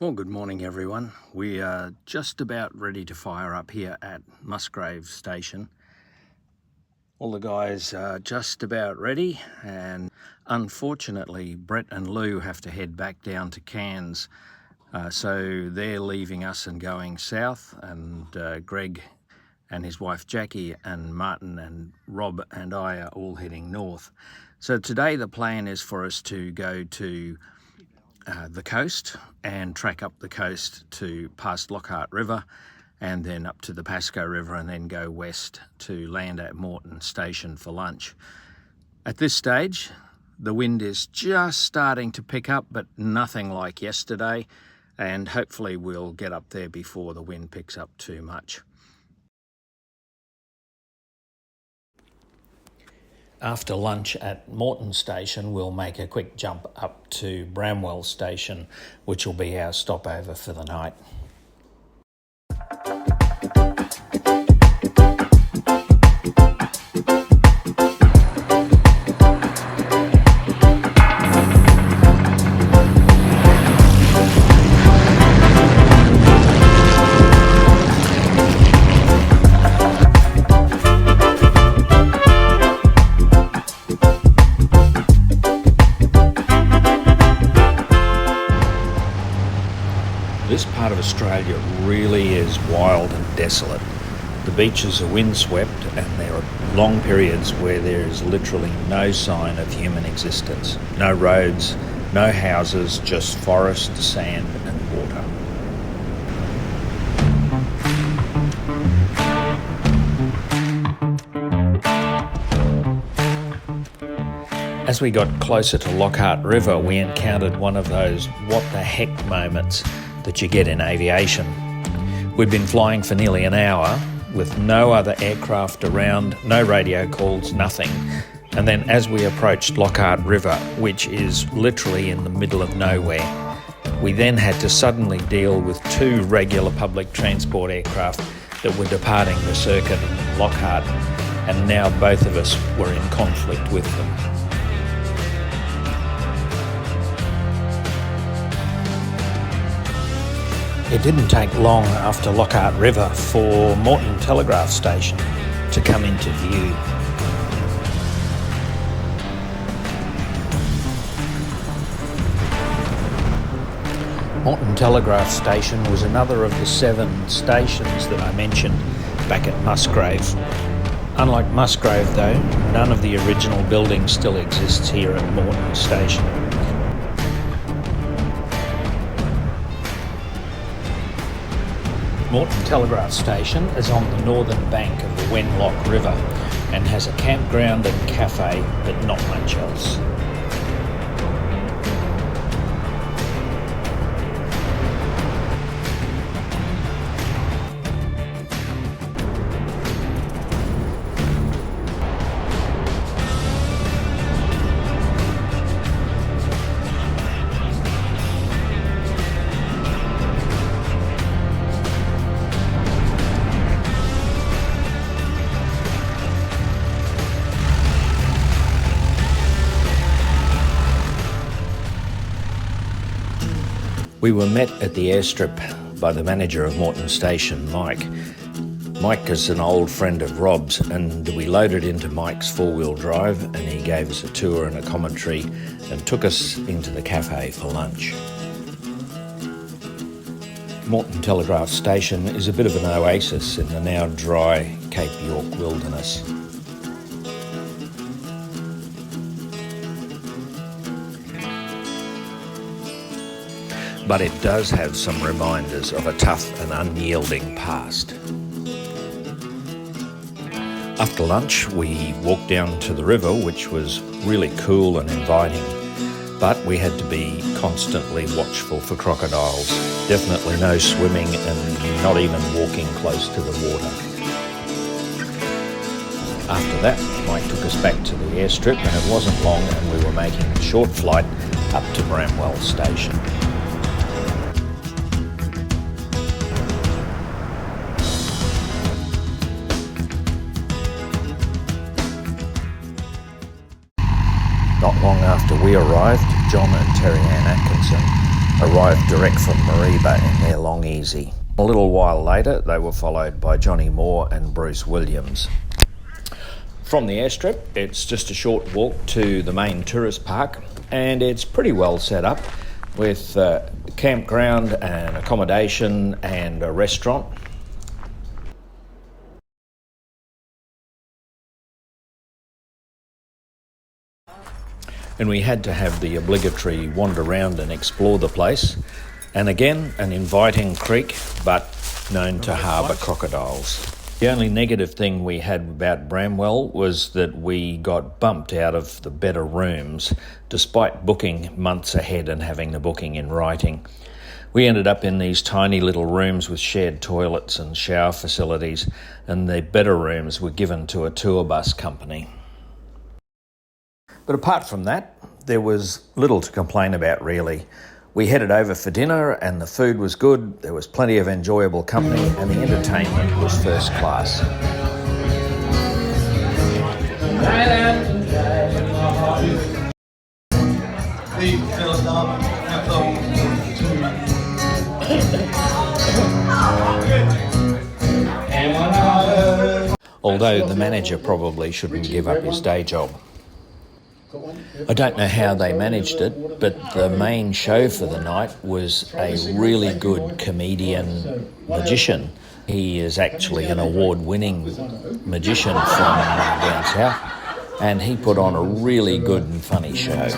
Well, good morning everyone. We are just about ready to fire up here at Musgrave Station. All the guys are just about ready, and unfortunately Brett and Lou have to head back down to Cairns. So they're leaving us and going south, and Greg and his wife Jackie and Martin and Rob and I are all heading north. So today the plan is for us to go to the coast and track up the coast to past Lockhart River and then up to the Pasco River and then go west to land at Moreton Station for lunch. At this stage, the wind is just starting to pick up, but nothing like yesterday, and hopefully we'll get up there before the wind picks up too much. After lunch at Moreton Station, we'll make a quick jump up to Bramwell Station, which will be our stopover for the night. This part of Australia really is wild and desolate. The beaches are windswept, and there are long periods where there is literally no sign of human existence. No roads, no houses, just forest, sand and water. As we got closer to Lockhart River, we encountered one of those what the heck moments that you get in aviation. We'd been flying for nearly an hour with no other aircraft around, no radio calls, nothing. And then as we approached Lockhart River, which is literally in the middle of nowhere, we then had to suddenly deal with two regular public transport aircraft that were departing the circuit in Lockhart, and now both of us were in conflict with them. It didn't take long after Lockhart River for Moreton Telegraph Station to come into view. Moreton Telegraph Station was another of the 7 stations that I mentioned back at Musgrave. Unlike Musgrave though, none of the original building still exists here at Moreton Station. Moreton Telegraph Station is on the northern bank of the Wenlock River and has a campground and cafe, but not much else. We were met at the airstrip by the manager of Moreton Station, Mike. Mike is an old friend of Rob's, and we loaded into Mike's four-wheel drive, and he gave us a tour and a commentary and took us into the cafe for lunch. Moreton Telegraph Station is a bit of an oasis in the now dry Cape York wilderness. But it does have some reminders of a tough and unyielding past. After lunch, we walked down to the river, which was really cool and inviting, but we had to be constantly watchful for crocodiles. Definitely no swimming and not even walking close to the water. After that, Mike took us back to the airstrip, and it wasn't long, and we were making a short flight up to Bramwell Station. Not long after we arrived, John and Terry Ann Atkinson arrived direct from Mareeba in their Long Easy. A little while later, they were followed by Johnny Moore and Bruce Williams. From the airstrip, it's just a short walk to the main tourist park, and it's pretty well set up with a campground and accommodation and a restaurant. And we had to have the obligatory wander around and explore the place. And again, an inviting creek, but known to harbour crocodiles. The only negative thing we had about Bramwell was that we got bumped out of the better rooms, despite booking months ahead and having the booking in writing. We ended up in these tiny little rooms with shared toilets and shower facilities, and the better rooms were given to a tour bus company. But apart from that, there was little to complain about really. We headed over for dinner and the food was good, there was plenty of enjoyable company and the entertainment was first class. Although the manager probably shouldn't give up his day job. I don't know how they managed it, but the main show for the night was a really good comedian magician. He is actually an award-winning magician from down south, and he put on a really good and funny show.